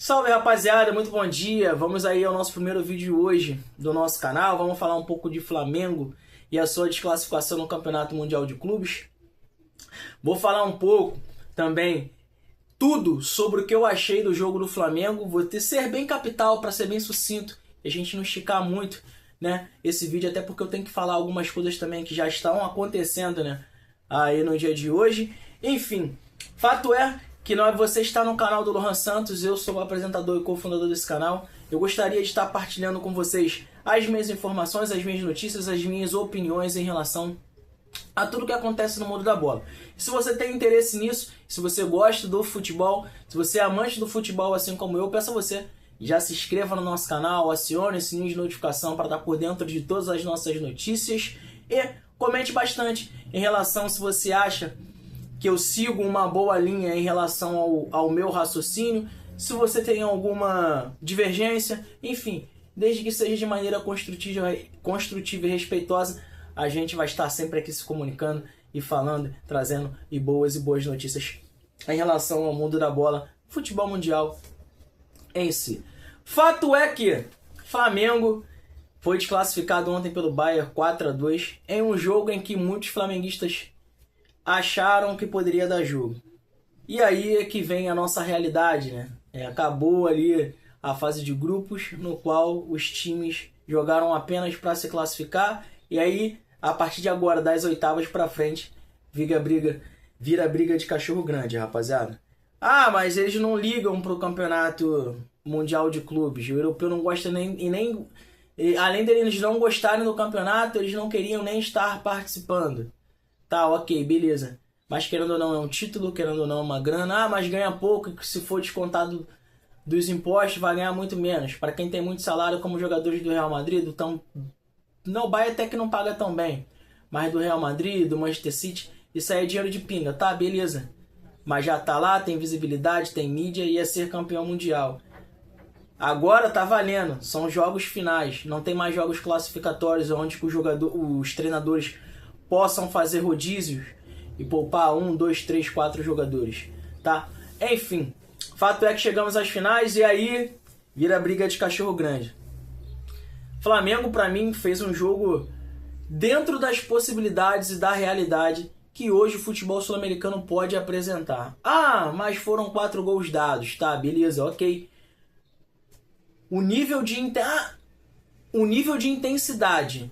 Salve rapaziada, muito bom dia. Vamos aí ao nosso primeiro vídeo hoje do nosso canal. Vamos falar um pouco de Flamengo e a sua desclassificação no Campeonato Mundial de Clubes. Vou falar um pouco também tudo sobre o que eu achei do jogo do Flamengo. Vou ter ser bem capital para ser bem sucinto e a gente não esticar muito, né, esse vídeo, até porque eu tenho que falar algumas coisas também que já estão acontecendo, né, aí no dia de hoje. Enfim, fato é que você está no canal do Lohan Santos, eu sou o apresentador e cofundador desse canal. Eu gostaria de estar partilhando com vocês as minhas informações, as minhas notícias, as minhas opiniões em relação a tudo que acontece no mundo da bola. E se você tem interesse nisso, se você gosta do futebol, se você é amante do futebol assim como eu, peço a você, já se inscreva no nosso canal, acione o sininho de notificação para estar por dentro de todas as nossas notícias e comente bastante em relação se você acha que eu sigo uma boa linha em relação ao meu raciocínio, se você tem alguma divergência, enfim, desde que seja de maneira construtiva e respeitosa, a gente vai estar sempre aqui se comunicando e falando, trazendo boas notícias em relação ao mundo da bola, futebol mundial em si. Fato é que Flamengo foi desclassificado ontem pelo Bayern 4-2 em um jogo em que muitos flamenguistas acharam que poderia dar jogo. E aí é que vem a nossa realidade, né? Acabou ali a fase de grupos, no qual os times jogaram apenas para se classificar. E aí, a partir de agora, das oitavas para frente, vira briga de cachorro grande, rapaziada. Ah, mas eles não ligam pro campeonato mundial de clubes. O europeu não gosta nem além deles não gostarem do campeonato, eles não queriam nem estar participando. Tá, ok, beleza. Mas querendo ou não é um título, querendo ou não é uma grana. Ah, mas ganha pouco, e se for descontado dos impostos vai ganhar muito menos. Para quem tem muito salário, como jogadores do Real Madrid, então não, o Bayern até que não paga tão bem. Mas do Real Madrid, do Manchester City, isso aí é dinheiro de pinga, tá, beleza. Mas já tá lá, tem visibilidade, tem mídia e ia ser campeão mundial. Agora tá valendo, são jogos finais, não tem mais jogos classificatórios onde os treinadores possam fazer rodízios e poupar 1, 2, 3, 4 jogadores, tá? Enfim, fato é que chegamos às finais e aí vira briga de cachorro grande. Flamengo, pra mim, fez um jogo dentro das possibilidades e da realidade que hoje o futebol sul-americano pode apresentar. Ah, mas foram 4 gols dados, tá? Beleza, ok. O nível de intensidade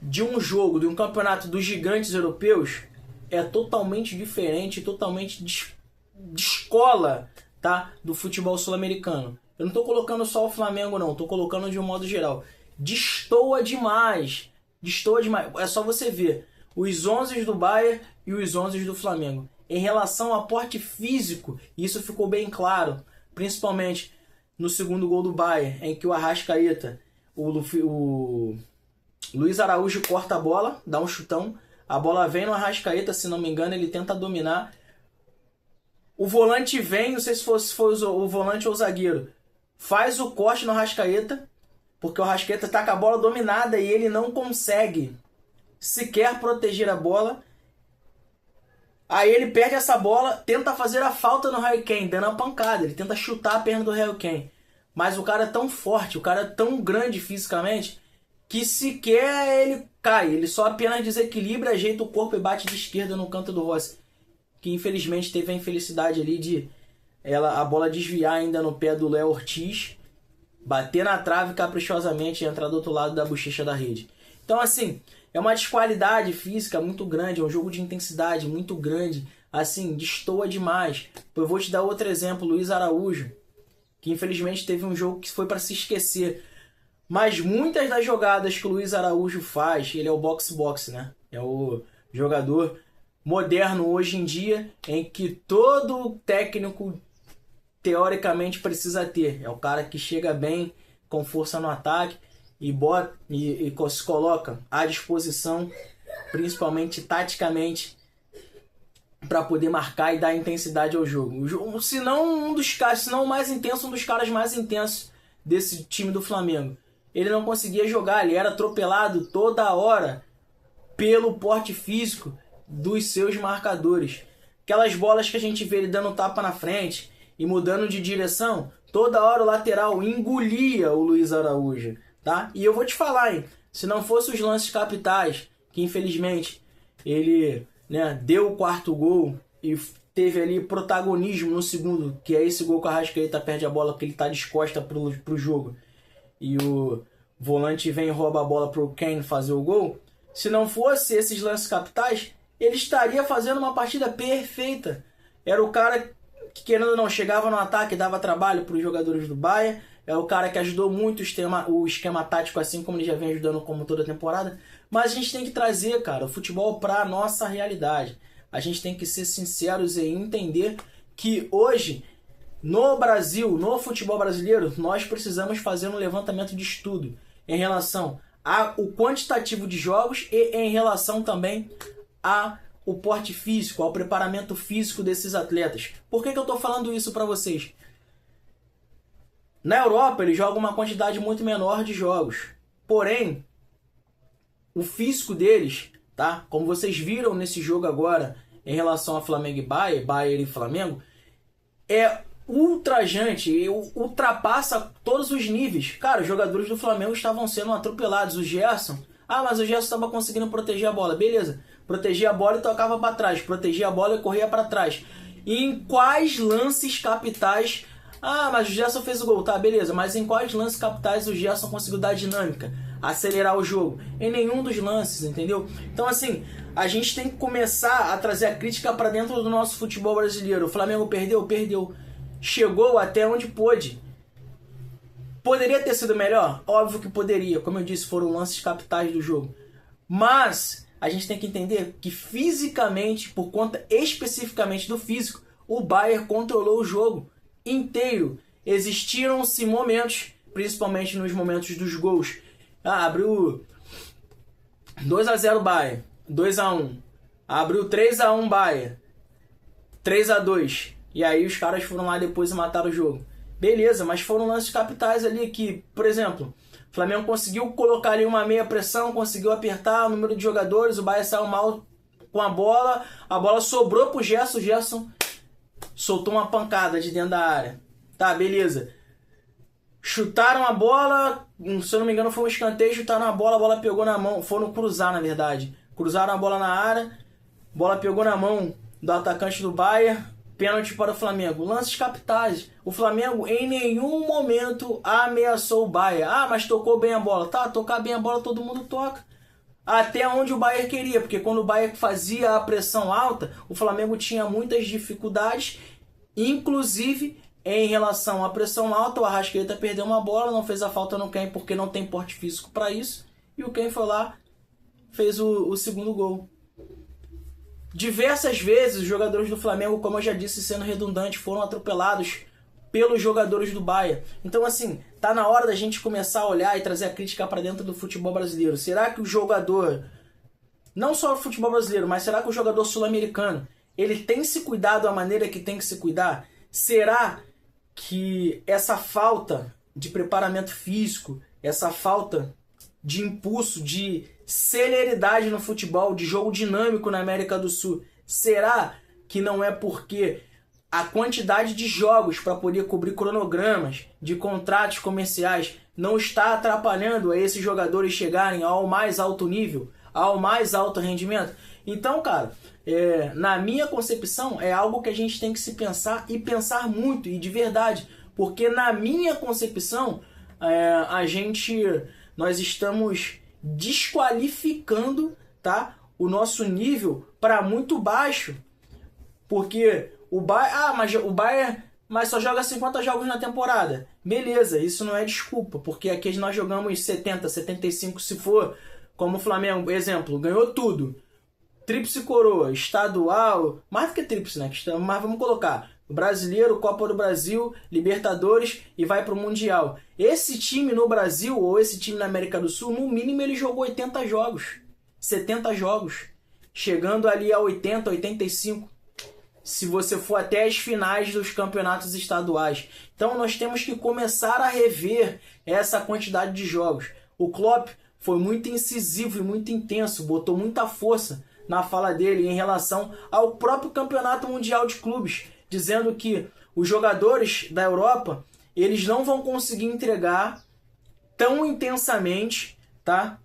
de um jogo, de um campeonato dos gigantes europeus é totalmente diferente, totalmente de escola, tá? Do futebol sul-americano. Eu não tô colocando só o Flamengo não, tô colocando de um modo geral. Destoa demais. É só você ver os 11 do Bayern e os 11 do Flamengo. Em relação a porte físico, isso ficou bem claro, principalmente no segundo gol do Bayern, em que o Arrascaeta, o Luiz Araújo corta a bola, dá um chutão, a bola vem no Arrascaeta, se não me engano, ele tenta dominar. O volante vem, não sei se foi o volante ou o zagueiro, faz o corte no Arrascaeta, porque o Arrascaeta tá com a bola dominada e ele não consegue sequer proteger a bola. Aí ele perde essa bola, tenta fazer a falta no Harry Kane, dando a pancada, ele tenta chutar a perna do Harry Kane. Mas o cara é tão forte, o cara é tão grande fisicamente, que sequer ele cai, ele só apenas desequilibra, ajeita o corpo e bate de esquerda no canto do Rossi, que infelizmente teve a infelicidade ali de a bola desviar ainda no pé do Léo Ortiz, bater na trave caprichosamente e entrar do outro lado da bochecha da rede. Então assim, é uma desqualidade física muito grande, é um jogo de intensidade muito grande, assim, destoa demais. Eu vou te dar outro exemplo, Luiz Araújo, que infelizmente teve um jogo que foi para se esquecer. Mas muitas das jogadas que o Luiz Araújo faz, ele é o boxe-boxe, né? É o jogador moderno hoje em dia, em que todo técnico teoricamente precisa ter. É o cara que chega bem, com força no ataque, e se coloca à disposição, principalmente taticamente, para poder marcar e dar intensidade ao jogo. Se não o mais intenso, um dos caras mais intensos desse time do Flamengo. Ele não conseguia jogar, ele era atropelado toda hora pelo porte físico dos seus marcadores. Aquelas bolas que a gente vê ele dando tapa na frente e mudando de direção, Toda hora o lateral engolia o Luiz Araújo, tá? E eu vou te falar, hein? Se não fosse os lances capitais, que infelizmente ele, né, deu o quarto gol e teve ali protagonismo no segundo, que é esse gol que o Arrascaeta perde a bola porque ele tá disposta pro jogo. E o volante vem e rouba a bola pro Kane fazer o gol. Se não fosse esses lances capitais, ele estaria fazendo uma partida perfeita. Era o cara que, querendo ou não, chegava no ataque, dava trabalho para os jogadores do Bayern. É o cara que ajudou muito o esquema tático, assim como ele já vem ajudando como toda a temporada. Mas a gente tem que trazer, cara, o futebol para a nossa realidade. A gente tem que ser sinceros e entender que hoje, no Brasil, no futebol brasileiro, nós precisamos fazer um levantamento de estudo em relação ao quantitativo de jogos e em relação também ao porte físico, ao preparamento físico desses atletas. Por que eu estou falando isso para vocês? Na Europa, eles jogam uma quantidade muito menor de jogos. Porém, o físico deles, tá? Como vocês viram nesse jogo agora, em relação a Flamengo e Bayern e Flamengo, é ultrajante, ultrapassa todos os níveis. Cara, os jogadores do Flamengo estavam sendo atropelados. O Gerson, mas o Gerson estava conseguindo proteger a bola. Beleza, protegia a bola e tocava para trás, protegia a bola e corria para trás. E em quais lances capitais... mas o Gerson fez o gol, tá, beleza. Mas em quais lances capitais o Gerson conseguiu dar dinâmica, acelerar o jogo? Em nenhum dos lances, entendeu? Então, assim, a gente tem que começar a trazer a crítica para dentro do nosso futebol brasileiro. O Flamengo perdeu? Perdeu. Chegou até onde pôde. Poderia ter sido melhor? Óbvio que poderia. Como eu disse, foram lances capitais do jogo. Mas a gente tem que entender que fisicamente, por conta especificamente do físico, o Bayern controlou o jogo inteiro. Existiram-se momentos, principalmente nos momentos dos gols. Abriu 2-0 Bayern, 2-1. Abriu 3-1 Bayern, 3-2. E aí os caras foram lá depois e mataram o jogo. Beleza, mas foram lances capitais ali que, por exemplo, o Flamengo conseguiu colocar ali uma meia pressão, conseguiu apertar o número de jogadores, o Bayern saiu mal com a bola sobrou pro Gerson, o Gerson soltou uma pancada de dentro da área. Tá, beleza. Chutaram a bola, se eu não me engano foi um escanteio, chutaram a bola pegou na mão, foram cruzar na verdade. Cruzaram a bola na área, bola pegou na mão do atacante do Bayern, pênalti para o Flamengo. Lances capitais. O Flamengo em nenhum momento ameaçou o Bayern. Mas tocou bem a bola. Tá, tocar bem a bola todo mundo toca. Até onde o Bayern queria, porque quando o Bayern fazia a pressão alta, o Flamengo tinha muitas dificuldades, inclusive em relação à pressão alta. O Arrascaeta perdeu uma bola, não fez a falta no Kane porque não tem porte físico para isso, e o Kane foi lá, fez o segundo gol. Diversas vezes os jogadores do Flamengo, como eu já disse, sendo redundante, foram atropelados pelos jogadores do Bayern. Então, assim, tá na hora da gente começar a olhar e trazer a crítica para dentro do futebol brasileiro. Será que o jogador, não só o futebol brasileiro, mas será que o jogador sul-americano, ele tem se cuidado da maneira que tem que se cuidar? Será que essa falta de preparamento físico, essa falta de impulso, de celeridade no futebol, de jogo dinâmico na América do Sul, será que não é porque a quantidade de jogos para poder cobrir cronogramas de contratos comerciais não está atrapalhando a esses jogadores chegarem ao mais alto nível, ao mais alto rendimento? Então, cara, na minha concepção, é algo que a gente tem que se pensar e pensar muito, e de verdade, porque na minha concepção, nós estamos desqualificando, tá, o nosso nível para muito baixo, porque o Bayern, mas só joga 50 jogos na temporada. Beleza, isso não é desculpa, porque aqui nós jogamos 70, 75, se for, como o Flamengo, exemplo, ganhou tudo. Tríplice coroa, estadual, mais do que tríplice, né? Mas vamos colocar Brasileiro, Copa do Brasil, Libertadores e vai pro Mundial. Esse time no Brasil, ou esse time na América do Sul, no mínimo ele jogou 80 jogos, 70 jogos, chegando ali a 80, 85. Se você for até as finais dos campeonatos estaduais. Então nós temos que começar a rever essa quantidade de jogos. O Klopp foi muito incisivo e muito intenso, botou muita força na fala dele em relação ao próprio Campeonato Mundial de Clubes, dizendo que os jogadores da Europa, eles não vão conseguir entregar tão intensamente, tá?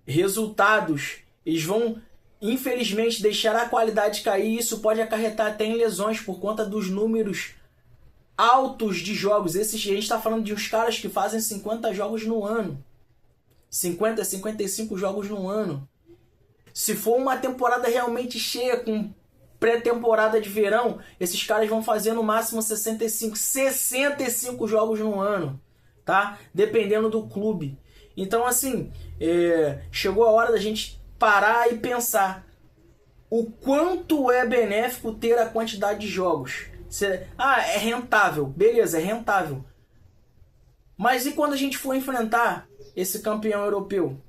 Resultados. Eles vão, infelizmente, deixar a qualidade cair, e isso pode acarretar até em lesões por conta dos números altos de jogos. A gente está falando de uns caras que fazem 50 jogos no ano. 50, 55 jogos no ano. Se for uma temporada realmente cheia, com pré-temporada de verão, esses caras vão fazer no máximo 65 jogos no ano, tá? Dependendo do clube. Então, assim, chegou a hora da gente parar e pensar o quanto é benéfico ter a quantidade de jogos. É rentável. Beleza, é rentável. Mas e quando a gente for enfrentar esse campeão europeu?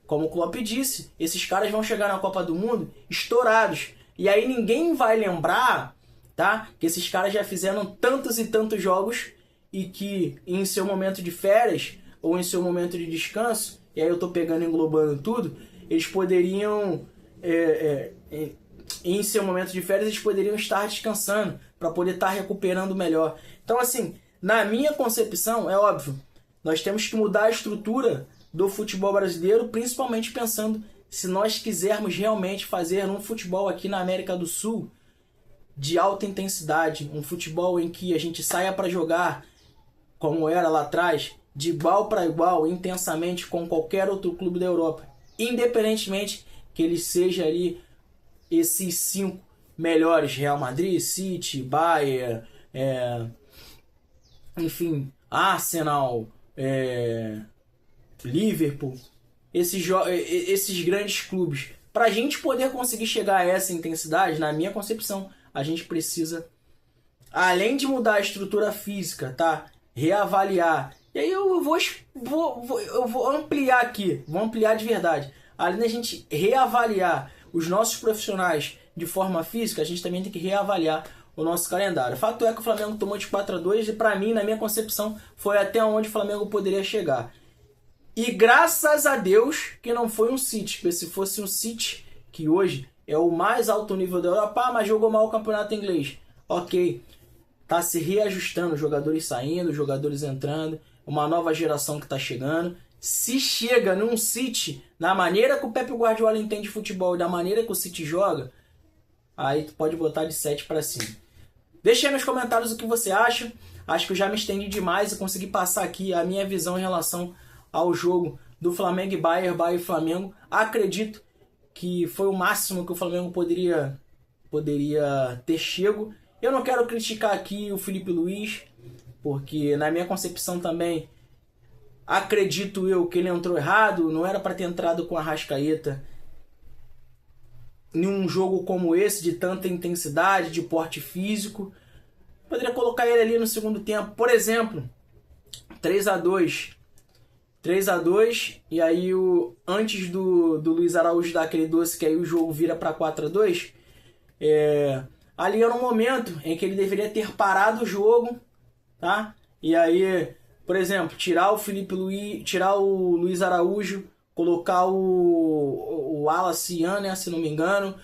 Como o Klopp disse, esses caras vão chegar na Copa do Mundo estourados. E aí ninguém vai lembrar, tá, que esses caras já fizeram tantos e tantos jogos e que em seu momento de férias ou em seu momento de descanso, e aí eu tô pegando e englobando tudo, eles poderiam, em seu momento de férias, eles poderiam estar descansando para poder estar recuperando melhor. Então, assim, na minha concepção, é óbvio, nós temos que mudar a estrutura do futebol brasileiro, principalmente pensando se nós quisermos realmente fazer um futebol aqui na América do Sul de alta intensidade, um futebol em que a gente saia para jogar, como era lá atrás, de igual para igual, intensamente, com qualquer outro clube da Europa, independentemente que ele seja ali esses 5 melhores, Real Madrid, City, Bayern, enfim, Arsenal, Liverpool, esses grandes clubes. Para a gente poder conseguir chegar a essa intensidade, na minha concepção, a gente precisa, além de mudar a estrutura física, tá, reavaliar. E aí eu vou ampliar aqui, vou ampliar de verdade. Além da gente reavaliar os nossos profissionais de forma física, a gente também tem que reavaliar o nosso calendário. O fato é que o Flamengo tomou de 4-2 e para mim, na minha concepção, foi até onde o Flamengo poderia chegar. E graças a Deus que não foi um City, porque se fosse um City, que hoje é o mais alto nível da Europa, mas jogou mal o campeonato inglês. Ok, tá se reajustando, jogadores saindo, jogadores entrando, uma nova geração que tá chegando. Se chega num City, na maneira que o Pep Guardiola entende futebol e da maneira que o City joga, aí tu pode botar de 7 para cima. Deixa aí nos comentários o que você acha. Acho que eu já me estendi demais e consegui passar aqui a minha visão em relação ao jogo do Flamengo e Bayern, Bayern e Flamengo. Acredito que foi o máximo que o Flamengo poderia ter chego. Eu não quero criticar aqui o Felipe Luiz, porque na minha concepção também, acredito eu que ele entrou errado, não era para ter entrado com a Arrascaeta em um jogo como esse, de tanta intensidade, de porte físico. Poderia colocar ele ali no segundo tempo, por exemplo, 3-2, e aí antes do Luiz Araújo dar aquele doce, que aí o jogo vira para 4-2, ali era um momento em que ele deveria ter parado o jogo, tá? E aí, por exemplo, tirar o Luiz Araújo, colocar o Wallace, né, se não me engano,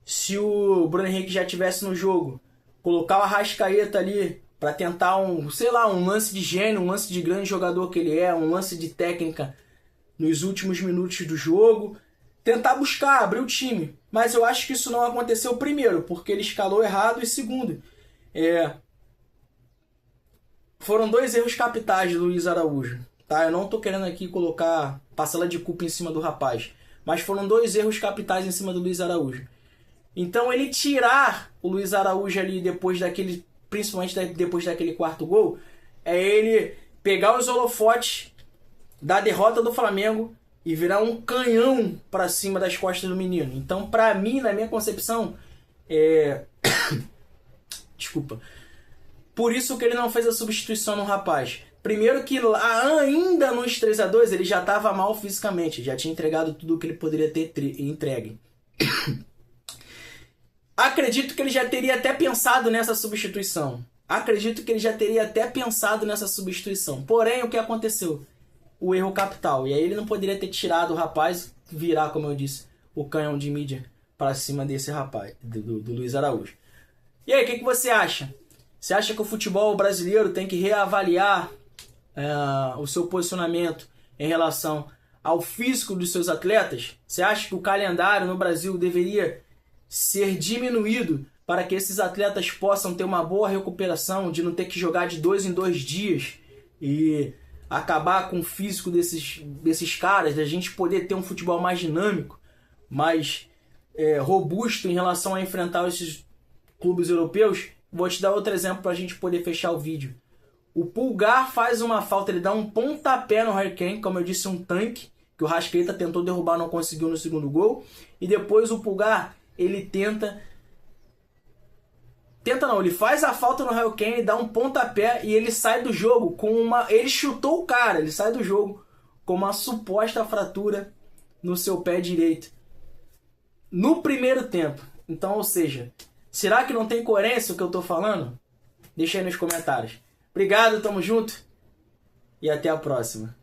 se o Bruno Henrique já estivesse no jogo, colocar o Arrascaeta ali para tentar um lance de gênio, um lance de grande jogador que ele é, um lance de técnica nos últimos minutos do jogo, tentar buscar, abrir o time. Mas eu acho que isso não aconteceu, primeiro, porque ele escalou errado, e segundo, foram 2 erros capitais de Luiz Araújo. Tá? Eu não estou querendo aqui colocar parcela de culpa em cima do rapaz, mas foram 2 erros capitais em cima do Luiz Araújo. Então ele tirar o Luiz Araújo ali principalmente depois daquele 4º gol, é ele pegar os holofotes da derrota do Flamengo e virar um canhão para cima das costas do menino. Então, para mim, na minha concepção, desculpa. Por isso que ele não fez a substituição no rapaz. Primeiro que ainda nos 3-2 ele já estava mal fisicamente, já tinha entregado tudo o que ele poderia ter entregue. Acredito que ele já teria até pensado nessa substituição. Porém, o que aconteceu? O erro capital. E aí ele não poderia ter tirado o rapaz, virar, como eu disse, o canhão de mídia para cima desse rapaz, do Luiz Araújo. E aí, o que você acha? Você acha que o futebol brasileiro tem que reavaliar o seu posicionamento em relação ao físico dos seus atletas? Você acha que o calendário no Brasil deveria ser diminuído para que esses atletas possam ter uma boa recuperação, de não ter que jogar de 2 em 2 dias e acabar com o físico desses caras, da gente poder ter um futebol mais dinâmico, mais robusto em relação a enfrentar esses clubes europeus? Vou te dar outro exemplo para a gente poder fechar o vídeo. O Pulgar faz uma falta, ele dá um pontapé no Harry Kane, como eu disse, um tanque, que o Rascaeta tentou derrubar, não conseguiu no segundo gol. E depois o Pulgar, ele ele faz a falta no Harry Kane, dá um pontapé e ele sai do jogo com uma... Ele chutou o cara, ele sai do jogo com uma suposta fratura no seu pé direito. No primeiro tempo. Então, ou seja, será que não tem coerência o que eu tô falando? Deixa aí nos comentários. Obrigado, tamo junto e até a próxima.